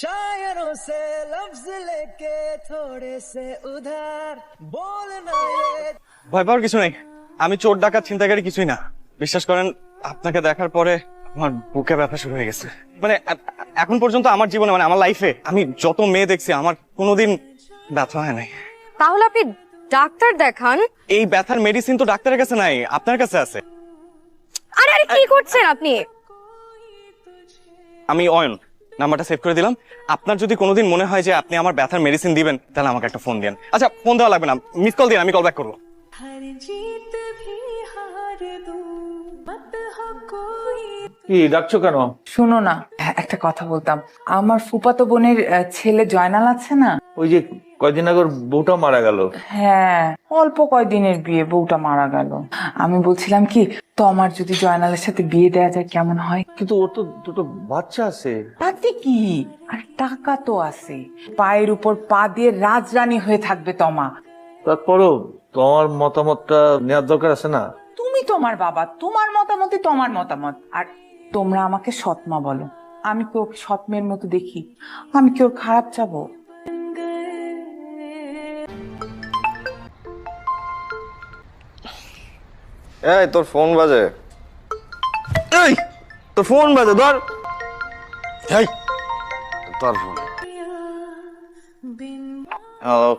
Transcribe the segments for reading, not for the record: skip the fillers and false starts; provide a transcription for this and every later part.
शायरों से लफ्ज लेके थोड़े से उधार बोलना ये। ভয় পাওয়ার কিছু নেই, আমি চোর ডাকাত ছিনতাইকারী কিছুই না। বিশ্বাস করেন, আপনাকে দেখার পরে আমার বুকে ব্যথা শুরু হয়ে গেছে। মানে এখন পর্যন্ত আমার জীবনে, মানে আমার লাইফে আমি যত মেয়ে দেখছি, আমার কোনোদিন ব্যথা হয় নাই। তাহলে আপনি ডাক্তার দেখান। এই ব্যথার মেডিসিন তো ডাক্তারের কাছে নাই, আপনার কাছে আছে। আরে আরে কি করছেন আপনি? আমি অয়ন, নাম্বারটা সেভ করে দিলাম। আপনার যদি কোনোদিন মনে হয় যে আপনি আমার ব্যথার মেডিসিন দিবেন, তাহলে আমাকে একটা ফোন দেন। আচ্ছা, ফোন দেওয়া লাগবে না, মিস কল দিন, আমি কল ব্যাক করবো। কি ডাকছো কেন? শোনো না, একটা কথা বলতাম। আমার ফুফাতো বোনের ছেলে জয়নাল আছে না? ওই যে কয়দিন আগে ওর বউটা মারা গেল। হ্যাঁ, অল্প কয়দিনের বিয়ে, বউটা মারা গেল। আমি বলছিলাম কি, তোমার যদি জয়নালের সাথে বিয়ে দেওয়া যায় কেমন হয়? কিন্তু ওর তো দুটো বাচ্চা আছে। তাতে কি, আর টাকা তো আছে। পায়ের উপর পা দিয়ে রাজরানী হয়ে থাকবে তমা। তারপরও তোমার মতামতটা নেওয়ার দরকার আছে না? তুমি তোমার বাবা, তোমার মতামতই তোমার মতামত। আর তোমরা আমাকে সৎমা বলো। আমি কি ওকে সৎমের মতো দেখি? আমি কি ওর খারাপ চাবো? এই তোর ফোন বাজে, এই তোর ফোন বাজে, ধর। এই তোর ফোন। হ্যালো,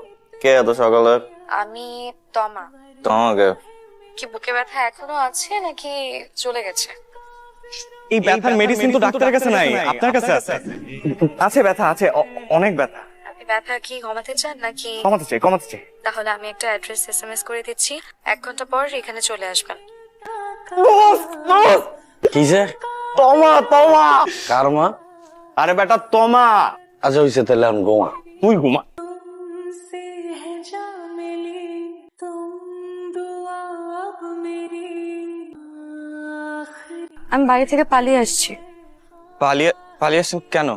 কে এত সকালে? আমি তমা। তোমাকে কি বুকে ব্যথা এখনো আছে নাকি চলে গেছে? এই ব্যথার মেডিসিন তো ডাক্তারের কাছে নাই, আপনার কাছে আছে। আছে, ব্যথা আছে, অনেক ব্যথা। আপনি ব্যথা কি কমাতে চান নাকি? কমাতে চাই, কমাতে চাই। তাহলে আমি একটা অ্যাড্রেস এসএমএস করে দিচ্ছি, 1 ঘন্টা পর এখানে চলে আসবেন। কিসে? তোমা তোমা কার মা? আরে বেটা তোমা। আচ্ছা হইছে, তাহলে আমি গোমা। তুই ঘুমা। আমি বাড়ি থেকে পালিয়ে আসছি। পালিয়ে পালিয়ে আসছেন কেন?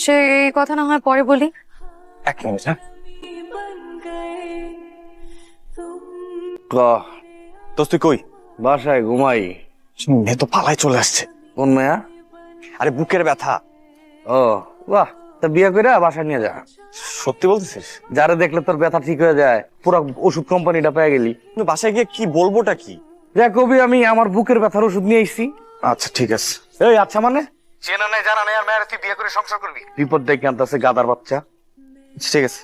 সে এই কথা না হয় পরে বলি। এক মিনিট, হ্যাঁ। ক দোস্ত তুই কই? বাসায় ঘুমাই। মেয়ে তো পালায় চলে আসছে। কোন মেয়া? আরে বুকের ব্যথা। ও বাহ, তা বিয়ে করে বাসায় নিয়ে যা। সত্যি বলতেছিস? যারা দেখলে তোর ব্যথা ঠিক হয়ে যায়, পুরো ওষুধ কোম্পানিটা পেয়ে গেলি। কিন্তু বাসায় গিয়ে কি বলবোটা কি? যা কবি, আমি আমার বুকের ব্যথার ওষুধ নিয়ে এসেছি। আচ্ছা ঠিক আছে। এই আচ্ছা মানে চেনা নাই জানা নাই আর মেয়ের তুই বিয়ে করে সংসার করবি? বিপদ ডেকে আনতেছে গাদার বাচ্চা। ঠিক আছে।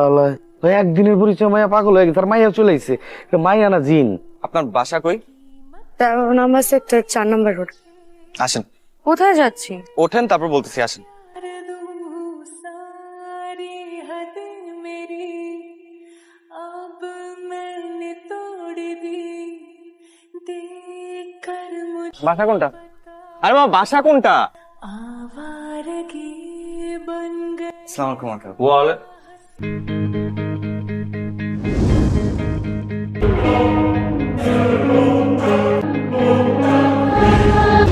আল্লাহ, ওই একদিনের পরিচয় মায়া পাগল হয়ে গেছে, তার মাইয়া চলে এসেছে। মাইয়া না জিন। আপনার বাসা কই? 13 নম্বর সেক্টর, 4 নম্বর রোড। আসেন। কোথায় যাচ্ছি? ওঠেন, তারপর বলতেছি, আসেন। বাসা কোনটা? আরে বাবা, বাসা কোনটা? আসসালামু আলাইকুম আঙ্কেল। ওয়ালে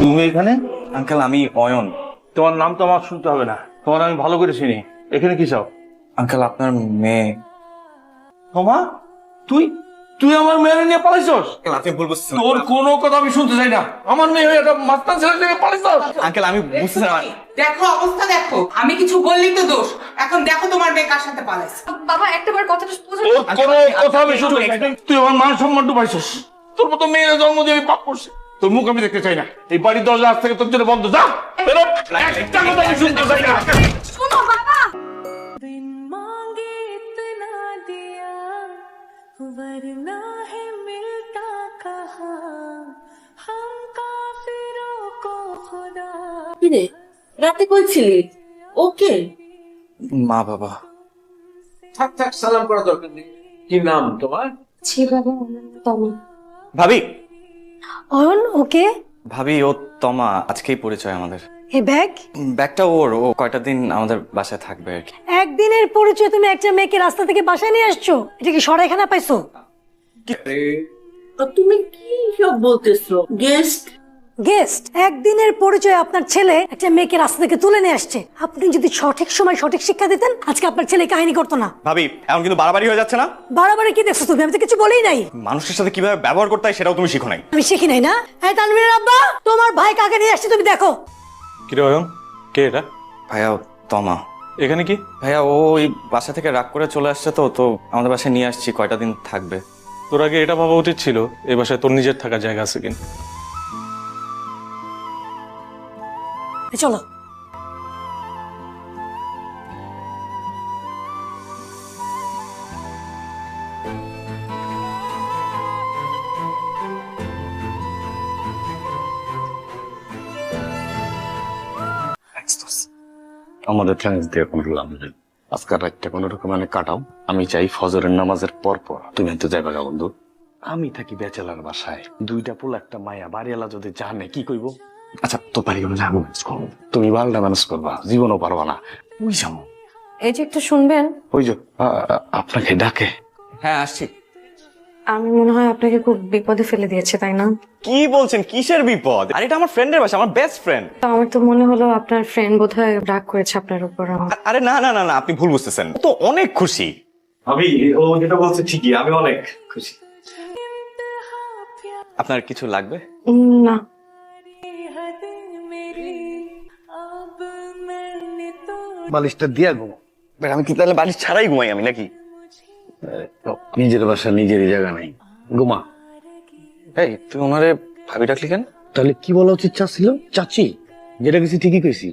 তুমি এখানে? আঙ্কেল আমি অয়ন। তোমার নাম তো আমার শুনতে হবে না, তোমার আমি ভালো করে চিনি। এখানে কি চাও? আঙ্কেল আপনার মেয়ে। তোমা, তুই তুই আমার মেয়ে নিয়ে পালাইছস? আপনি ভুল বুঝছেন। তোর কোনো কথা আমি শুনতে চাই না। আমার মেয়ে হয়ে একটা মাস্টার ছেলে নিয়ে পালাইছস? আঙ্কেল আমি বুঝতেছি না। দেখো অবস্থা দেখো, আমি কিছু বললেই তো দোষ। এখন দেখো তোমার মেয়ে কার সাথে পালাইছে। বাবা একটাবার কথাটা বুঝুন। তোর কোনো কথা আমি শুনতে চাই না। তুই আমার মান সম্মান ডুবাইছস। তোর মতো মেয়ের জন্ম দিয়ে আমি পাপ করছি। তোর মুখ আমি দেখতে চাই না। এই বাড়ির দরজা আজ থেকে তোর জন্য বন্ধ। যা বেরো, একটা কথা আমি শুনতে চাই না। শোনো বাবা, কিরে রাতে কইছিলি ওকে? মা বাবা। থাক থাক, সালাম করা দরকার নেই। কি নাম তোমার? ছি বাবা, তমা। ভাবি, অয়ন ওকে? ভাবি ও তমা, আজকেই পরিচয় আমাদের। এ ব্যাগ? ব্যাগটা ওর, ও কয়টা দিন আমাদের বাসায় থাকবে আর কি। একদিনের পরিচয় তুমি একটা মেয়েকে রাস্তা থেকে বাসায় নিয়ে আসছো? এটা কি সরাইখানা পাইছো? তুমি কি সব বলতেছো? গেস্ট? গেস্ট? একদিনের পরিচয় আপনার ছেলে একটা মেয়েকে রাস্তা থেকে তুলে নিয়ে আসছে। আপনি যদি সঠিক সময় সঠিক শিক্ষা দিতেন, আজকে আপনার ছেলে কাহিনী করতো না। ভাবি এখন কিন্তু বাড়াবাড়ি হয়ে যাচ্ছে না? বাড়াবাড়ি কি দেখছো তুমি? আমি তো কিছু বলেই নাই। মানুষের সাথে কিভাবে ব্যবহার করতে হয় সেটাও তুমি শিখো নাই। আমি শিখি নাই না? হ্যাঁ তানভীরের আব্বা, তোমার ভাই কাকে নিয়ে আসছে তুমি দেখো। কিরে অয়ন, কে এটা? ভাইয়া তমা। এখানে কি? ভাইয়া ও ওই বাসা থেকে রাগ করে চলে আসছে, তো আমাদের বাসায় নিয়ে আসছি, কয়টা দিন থাকবে। তোর আগে এটা ভাবা উচিত ছিল এই বাসায় তোর নিজের থাকার জায়গা আছে কিনা। চলো। আমাদের থ্যাঙ্কস দিয়ে কোনো লাভ নেই। আজকাল রাতটা কোনো রকম মানে কাটাও। আমি চাই ফজরের নামাজের পর পর তুমি তো যাইবা গা বন্ধু। আমি থাকি ব্যাচেলার বাসায়, দুইটা পোলা একটা মায়া, বাড়িওয়ালা যদি জানে কি কইব। আচ্ছা তো পারি তুমি বালটা ম্যানেজ করবা, জীবনও পারবা না। ওই যাও, এই যে একটু শুনবেন। ওই যে আপনাকে ডাকে। হ্যাঁ আসছি। আমি মনে হয় আপনাকে খুব বিপদে ফেলে দিয়েছে, তাই না? কি বলছেন, কিসের বিপদ? আর এটা আমার ফ্রেন্ডের বাসা, আমার বেস্ট ফ্রেন্ড। তো আমার তো মনে হলো আপনার ফ্রেন্ড বোধহয় রাগ করেছে আপনার উপর। আরে না না না না, আপনি ভুল বুঝতেছেন, ও তো অনেক খুশি। ও যেটা বলছে ঠিকই, আমি অনেক খুশি। আপনার কিছু লাগবে? না। বালিশটা দিয়া ঘুমো। আমি কি তাহলে বালিশ ছাড়াই ঘুমাই আমি নাকি? নিজের বাসা নিজেরই জায়গা নাই, ঘুমা। এই তুই ওনারে ভাবি ডাকলি কেন? তাহলে কি বলা উচিত ছিল? চাচি। যেটা গেছি ঠিকই কইছি,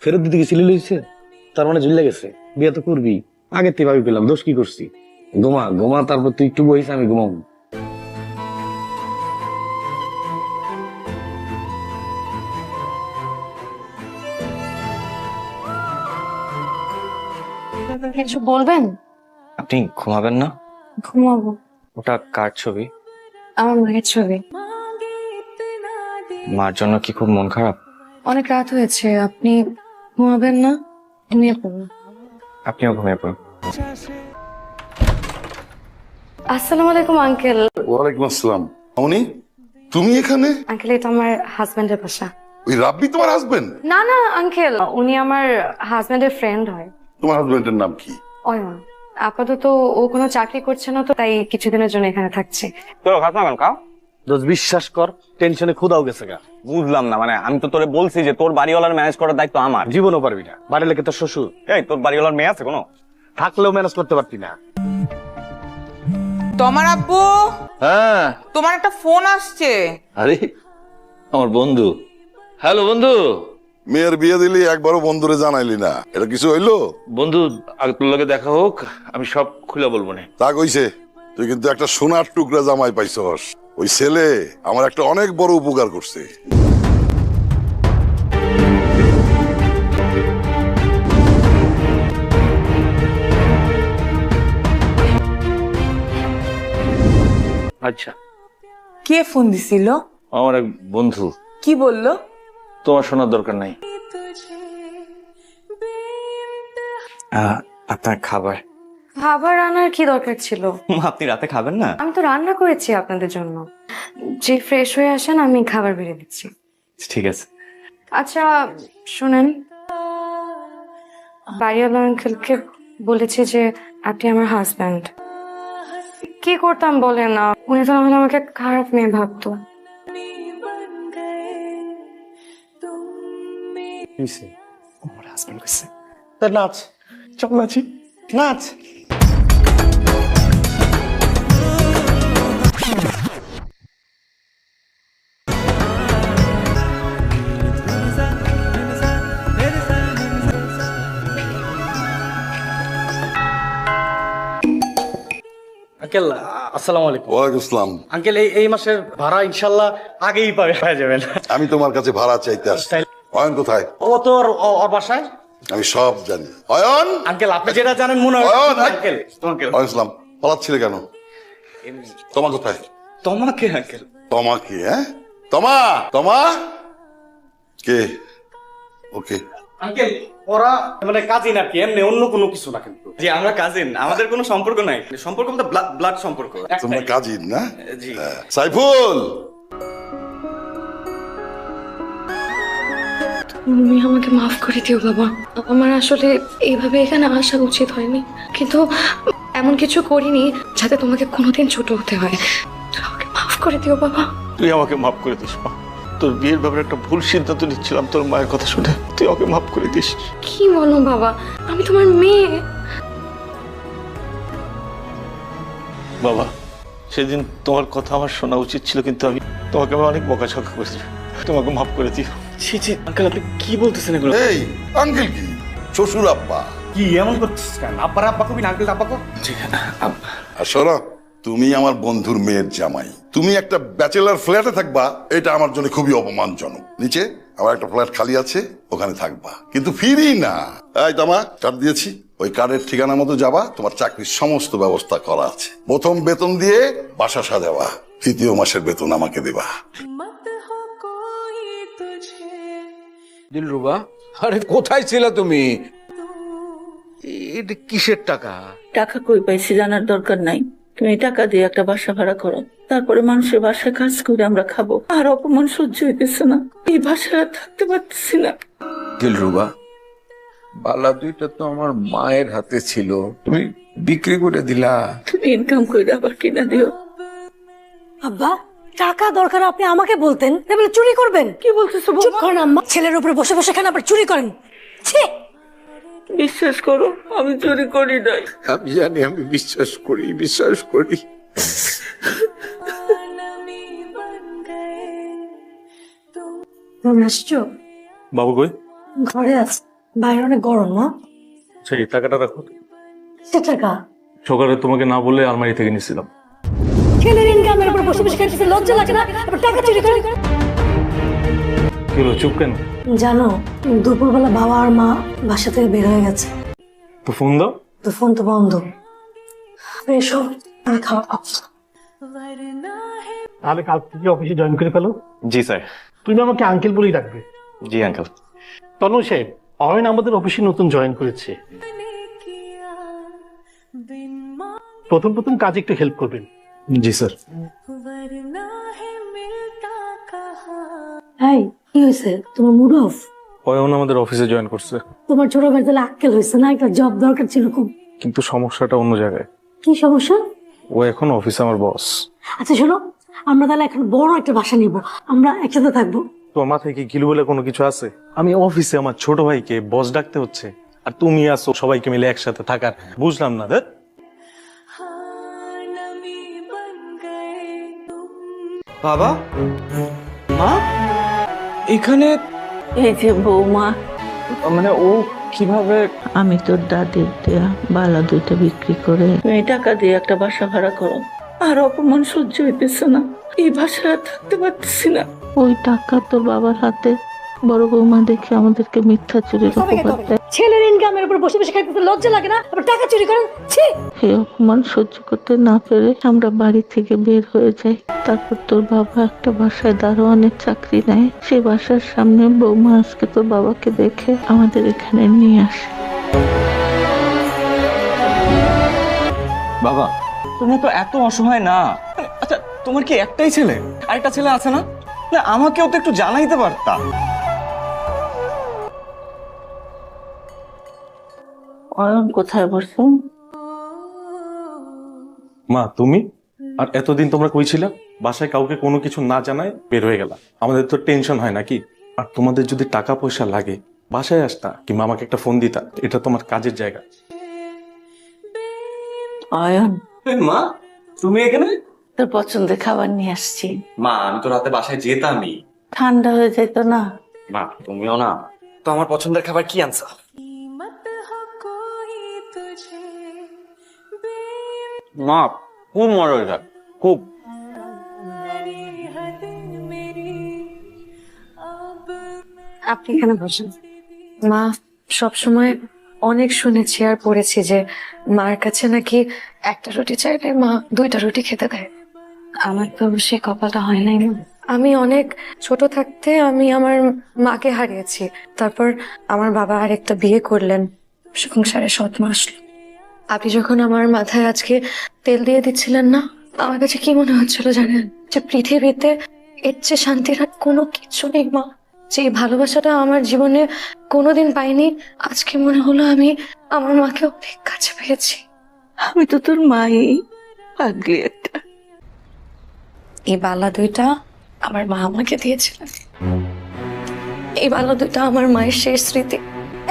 ফেরত দিতে গেছিলি লইছে, তার মানে ঝুলে গেছে। বিয়ে তো করবি, আগে থেকে ভাবি পেলাম, দোষ কি করছি? ঘুমা ঘুমা, তারপর তুই একটু বহিস, আমি ঘুমাবো। কিছু বলবেন? আপনি ঘুমাবেন না? ঘুমাবো। ওটা কার ছবি? আমার মায়ের ছবি। মার জন্য কি খুব মন খারাপ? অনেক রাত হয়েছে, আপনি ঘুমাবেন না? ঘুমিয়ে পড়ুন। আপনিও ঘুমিয়ে পড়ুন। আসসালামু আলাইকুম আঙ্কেল। ওয়ালাইকুম আসসালাম। মামনি, তুমি এখানে? আঙ্কেল এটা আমার হাজবেন্ডের বাসা। ওই রাব্বি তোমার হাজবেন্ড? না না আঙ্কেল, উনি আমার হাজবেন্ডের ফ্রেন্ড হয়। তোমার হাজবেন্ডের নাম কি? অয়ন। আপাতত ও কোনো চাকরি করছে না, তো তাই কিছুদিনের জন্য এখানে থাকছে। তোর খাত না কেন খাও? দোষ বিশ্বাস কর, টেনশনে ক্ষুধাও গেছে গা। বুঝলাম না, মানে আমি তো তোরে বলছি যে তোর বাড়িওয়ালার ম্যানেজ করার দায়িত্ব আমার। জীবনও পারবি না, বাড়ি লেগে তোর শ্বশুর। এই তোর বাড়িওয়ালার মেয়ে আছে কোনো? থাকলেও ম্যানেজ করতে পারতি না। তোমার আব্বু, হ্যাঁ তোমার একটা ফোন আসছে। আরে আমার বন্ধু। হ্যালো বন্ধু। মেয়ের বিয়ে দিলি, একবারও বন্ধুরে জানাইলি না, এটা কিছু হইলো? বন্ধু আগে তোর লগে দেখা হোক, আমি সব খুলে বলবো না। তা কইছে, তুই কিন্তু একটা সোনার টুকরা জামাই পাইছস। ওই ছেলে আমার একটা অনেক বড় উপকার করছে। আচ্ছা, কে ফোন দিছিল? আমার এক বন্ধু। কি বললো? তোমার শোনার দরকার নাই। আপনার খাবার। খাবার আনার কি দরকার ছিল? আপনি রাতে খাবেন না? আমি তো রান্না করেছি আপনাদের জন্য। যে ফ্রেশ হয়ে আসেন, আমি খাবার বেড়ে দিচ্ছি। ঠিক আছে। আচ্ছা শুনেন, বাড়িওয়ালা আঙ্কেলকে বলেছি যে আপনি আমার হাজব্যান্ড। কি করতাম বলেন না, উনি তো নাহলে আমাকে খারাপ মেয়ে ভাবতো। আমার হাজবেন্ড কইছে। তা নাচ, চল নাচি। নাচ। আঙ্কেল আসসালামু আলাইকুম। ওয়ালাইকুম আসসালাম। আঙ্কেল এই মাসের ভাড়া ইনশাল্লাহ আগেই পেয়ে যাবেন। আমি তোমার কাছে ভাড়া চাইতে আসছি। অয়ন কোথায়? ও তো ওর বাসায়। আমি সব জানি। অয়ন, আঙ্কেল আপনি যেটা জানেন মনে হয়। অয়ন, আঙ্কেল অয়ন ইসলাম, পালাচ্ছিলে কেন? তোমা কোথায়? তোমাকে আঙ্কেল? তোমা কি? হ্যাঁ, তোমা। তোমা কে? ওকে আঙ্কেল ওরা মানে কাজিন আর কি, এমনি অন্য কোনো কিছু না। কিন্তু জি আমরা কাজিন, আমাদের কোনো সম্পর্ক নাই। সম্পর্ক মতো ব্লাড সম্পর্ক। তোমরা কাজিন না? জি। সাইফুল, তুমি আমাকে মাফ করে দিও বাবা। আমার আসলে এইভাবে এখানে আসা উচিত হয়নি, কিন্তু এমন কিছু করিনি যাতে তোমাকে কোনোদিন ছোট হতে হয়। আমাকে মাফ করে দিও বাবা। তুই আমাকে মাফ করে দিস। তোর বিয়ের ব্যাপারে একটা ভুল সিদ্ধান্ত নিচ্ছিলাম তোর মায়ের কথা শুনে, তুই ওকে মাফ করে দিস। কি বলো বাবা, আমি তোমার মেয়ে। বাবা, সেদিন তোমার কথা আমার শোনা উচিত ছিল, কিন্তু আমি অনেক বকাঝকা করেছি, তোমাকে মাফ করে দিও। ছি ছি আঙ্কেল, আপনি কি বলতেছেন এগুলো? এই আঙ্কেল কি শ্বশুর আব্বা? কি এমন করছিস কেন? আব্বার আব্বা কবি না আঙ্কেল আব্বা কো? আর শোনো, তুমি আমার বন্ধুর মেয়ের জামাই, তুমি একটা ব্যাচেলার ফ্ল্যাটে থাকবা, এটা আমার জন্য খুবই অপমানজনক। নিচে আমার একটা ফ্ল্যাট খালি আছে, ওখানে থাকবা, কিন্তু ফিরি না। এই তোমা কার্ড দিয়েছি, ওই কার্ডের ঠিকানা মতো যাবা, তোমার চাকরির সমস্ত ব্যবস্থা করা আছে। প্রথম বেতন দিয়ে বাসা সাজাবা, তৃতীয় মাসের বেতন আমাকে দেবা। দিলরুবা, আরে কোথায় ছিল তুমি? এটা কিসের টাকা? টাকা কই পাইছি জানার দরকার নাই। তুমি টাকা দিয়ে একটা বাসা ভাড়া করো, তারপরে মানুষের বাসায় কাজ করে আমরা খাবো। আর অপমান সহ্য হইতেছে না, এই বাসায় আর থাকতে পারতেছি না। দিলরুবা, বালা দুইটা তো আমার মায়ের হাতে ছিল, তুমি বিক্রি করে দিলা। তুমি ইনকাম করে আবার কিনা দিও। আব্বা, টাকা দরকার আপনি আমাকে বলতেন, এবারে চুরি করবেন? কি বলতেছো চুপ করেন আম্মা, ছেলের উপরে বসে বসে খান আবার চুরি করেন। ছি! বিশ্বাস করো, আমি চুরি করি নাই। আমি জানি, আমি বিশ্বাস করি। তুমি আসছো? বাবু কই? ঘরে আছে, বাইরে অনেক গরম না? সেই টাকাটা রাখো। সে টাকা সকালে তোমাকে না বলে আলমারি থেকে নিয়েছিলাম। ছেলের ইনকামের উপর বসে বসে খাইতেছে, লজ্জা লাগে না? আবার টাকা চুরি করে। কি হলো, চুপ কেন? জানো, দুপুরবেলা বাবা আর মা বাসা থেকে বের হয়ে গেছে। তো ফোন দাও। তো ফোন তো বন্ধ। এসো, আমি খাওয়া খাবো। তাহলে কাল থেকে অফিসে জয়েন করে ফেলো। জি স্যার। তুমি আমাকে আঙ্কেল বলেই ডাকবে। জি আঙ্কেল। তনু সাহেব, অয়ন আমাদের অফিসে নতুন জয়েন করেছে। প্রথম কাজে একটু হেল্প করবেন। জি স্যার। এই, কি হয়েছে? তোমার মুড অফ? অয়ন আমাদের অফিসে জয়েন করছে, তোমার ছোট ভাই তাহলে আক্কেল হয়েছে না? একটা জব দরকার ছিল খুব। কিন্তু সমস্যাটা অন্য জায়গায়। কি সমস্যা? ও এখন অফিসে আমার বস। আচ্ছা শোনো, আমরা তাহলে এখন বড় একটা বাসা নিব, আমরা একসাথে থাকবো। তোমার মাথায় কি গিলু বলে কোনো কিছু আছে? আমি অফিসে আমার ছোট ভাইকে বস ডাকতে হচ্ছে, আর তুমি আসো সবাইকে মিলে একসাথে থাকার। বুঝলাম না। বাবা, মা, এখানে এই যে বৌমা, মানে ও কিভাবে? আমি তোর দাদির দেয়া বালা দুইটা বিক্রি করে তুমি টাকা দিয়ে একটা বাসা ভাড়া করো। আর অপমান সহ্য হইতেছে না, এই বাসায় আর থাকতে পারতেছি না। ওই টাকা তোর বাবার হাতে বড় বৌমা দেখে আমাদেরকে মিথ্যা চুরির অপবাদ দেয়। ছেলের ইনকামের উপর বসে বসে খাইতেছে, লজ্জা লাগে না? আবার টাকা চুরি করেন। ছি! এই অপমান সহ্য করতে না পেরে আমরা বাড়ি থেকে বের হয়ে যাই। তারপর তোর বাবা একটা বাসায় দারোয়ানের চাকরি নেয়। সেই বাসার সামনে বৌমা আজকে তোর বাবাকে দেখে আমাদের এখানে নিয়ে আসে। বাবা, তোমরা তো এত অসহায় না। আচ্ছা, তোমার কি একটাই ছেলে? আরেকটা ছেলে আছে না? না, আমাকেও তো একটু জানাইতে পারতা। অয়ন কোথায় বসে? মা, তুমি আর এতদিন তোমরা কই ছিলা? বাসায় কাউকে কোনো কিছু না জানায় বের হয়ে গেলা। আমাদের তো টেনশন হয় নাকি? আর তোমাদের যদি টাকা পয়সা লাগে বাসায় আসতা, কিংবা আমাকে একটা ফোন দিতা। এটা তোমার কাজের জায়গা। অয়ন, মা, তুমি এখানে? তোর পছন্দের খাবার নিয়ে আসছি। মা, আমি তো রাতে বাসায় যেতামই। ঠান্ডা হয়ে যেত না? মা, তুমিও না। তো আমার পছন্দের খাবার কি আনছা? মা, খুব মজা হয়েছে, খুব। আপনি এখানে বসেন। মা, সবসময় অনেক শুনেছি আর পড়েছি যে মার কাছে নাকি একটা রুটি চাইলে মা দুইটা রুটি খেতে দেয়। আমার তো সে কপালটা হয় নাই। আমি অনেক ছোট থাকতে আমি আমার মাকে হারিয়েছি। তারপর আমার বাবা আরেকটা বিয়ে করলেন, সংসারে 7 মাস। আপনি যখন আমার মাথায় আজকে তেল দিয়ে দিচ্ছিলেন না, আমার কাছে কি মনে হচ্ছিল জানেন? যে পৃথিবীতে এর চেয়ে শান্তির আর কোনো কিছু নেই মা। যে ভালোবাসাটা আমার জীবনে কোনোদিন পাইনি, আজকে মনে হলো আমি আমার মাকে অনেক কাছে পেয়েছি। আমি তো তোর মাই, পাগলি একটা। এই বালা দুইটা আমার মা আমাকে দিয়েছিলেন। এই বালা দুইটা আমার মায়ের শেষ স্মৃতি।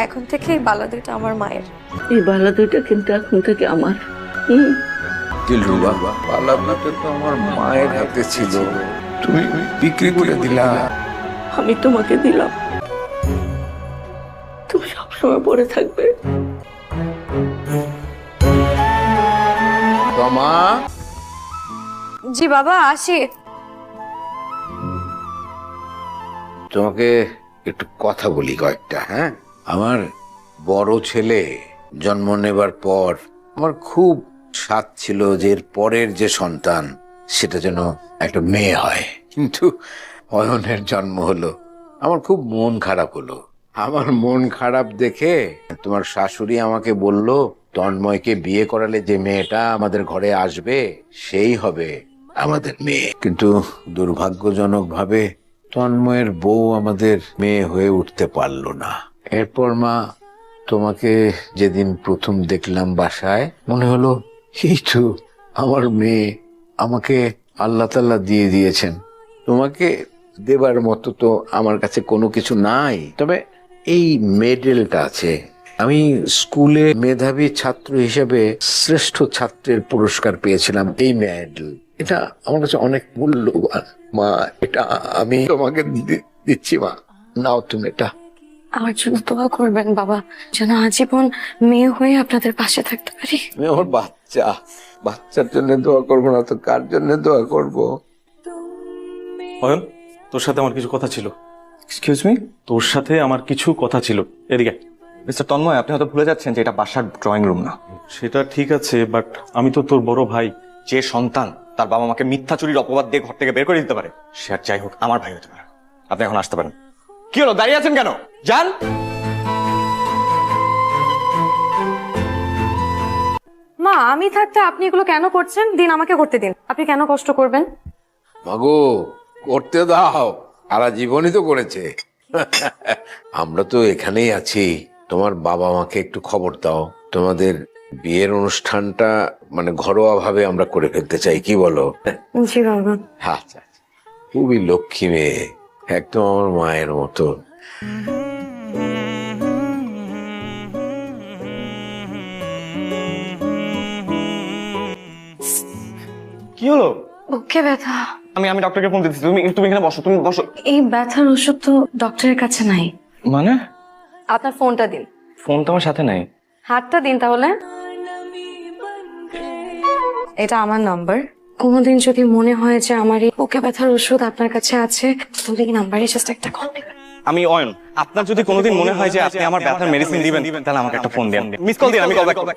এখন থেকে এই বালা দুইটা আমার মায়ের। এই বালা দুইটা কিন্তু এখন থেকে আমার। দিলরুবা, বালা দুইটা তো আমার মায়ের হাতে ছিল, তুমি বিক্রি করে দিলা। আমি তোমাকে দিলাম, তুমি সবসময় পড়ে থাকবে। রমা, জি বাবা, আসি। তোমাকে একটু কথা বলি কয়েকটা। হ্যাঁ, আমার বড় ছেলে জন্ম নেবার পর আমার খুব স্বাদ ছিল যে এর পরের যে সন্তান সেটা যেন একটা মেয়ে হয়, কিন্তু অয়নের জন্ম হলো। আমার খুব মন খারাপ হলো। আমার মন খারাপ দেখে তোমার শাশুড়ি আমাকে বলল, তন্ময়কে বিয়ে করালে যে মেয়েটা আমাদের ঘরে আসবে সেই হবে আমাদের মেয়ে। কিন্তু দুর্ভাগ্যজনক ভাবে তন্ময়ের বউ আমাদের মেয়ে হয়ে উঠতে পারলো না। এরপর মা, তোমাকে যেদিন প্রথম দেখলাম বাসায়, মনে হলো এই তো আমার মেয়ে, আমাকে আল্লাহ তাআলা দিয়ে দিয়েছেন। তোমাকে দেবার মতো তো আমার কাছে কোনো কিছু নাই, তবে এই মেডেলটা আছে। আমি স্কুলে মেধাবী ছাত্র হিসেবে শ্রেষ্ঠ ছাত্রের পুরস্কার পেয়েছিলাম। এই মেডেল, এটা আমার কাছে অনেক মূল্যবান মা। এটা আমি তোমাকে দিচ্ছি মা, নাও তুমি এটা। আমার জন্য দোয়া করবেন বাবা, যেন আজীবন মেয়ে হয়ে আপনাদের পাশে থাকতে পারি। আমি আমার বাচ্চা, বাচ্চার জন্য দোয়া করবো না তো কার জন্য দোয়া করবো? অয়ন, তোর সাথে আমার কিছু কথা ছিল। Excuse me? তোর সাথে আমার কিছু কথা ছিল, এদিকে। মিস্টার তন্ময়, আপনি হয়তো ভুলে যাচ্ছেন যে এটা বাসার ড্রয়িং রুম না। সেটা ঠিক আছে, বাট আমি তো তোর বড় ভাই। যে সন্তান তার বাবা মাকে মিথ্যা চুরির অপবাদ দিয়ে ঘর থেকে বের করে দিতে পারে, সে আর যাই হোক আমার ভাই হতে পারে। আপনি এখন আসতে পারেন। কি হলো, দাঁড়িয়ে আছেন কেন? যান। মা, আমি থাকতে আপনি এগুলো কেন করছেন? দিন, আমাকে করতে দিন। আপনি কেন কষ্ট করবেন? মাগো, করতে দাও, সারা জীবনই তো করেছে। আমরা তো এখানেই আছি। তোমার বাবা মাকে একটু খবর দাও, তোমাদের বিয়ের অনুষ্ঠানটা মানে ঘরোয়া ভাবে আমরা করে ফেলতে চাই, কি বলো? জি বাবা। আচ্ছা, খুবই লক্ষ্মী মেয়ে, একদম আমার মায়ের মতো। কি হলো? বুকে ব্যথা। আমি ডক্টরকে ফোন দিচ্ছি, তুমি এখানে বসো, তুমি বসো। এই ব্যথার ওষুধ তো ডক্টরের কাছে নাই। মানে? আপনার ফোনটা দিন। ফোন তো আমার সাথে নাই। হাতটা দিন তাহলে। এটা আমার নাম্বার। কোনোদিন যদি মনে হয় যে আমার এই বুকে ব্যথার ওষুধ আপনার কাছে আছে, তাহলে এই নাম্বারে জাস্ট একটা কল দিবেন। আমি অয়ন, আপনার যদি কোনোদিন মনে হয় যে আপনি আমার ব্যথার মেডিসিন দিবেন, তাহলে আমাকে একটা ফোন দিন, মিস কল দিন, আমি কল ব্যাক করব।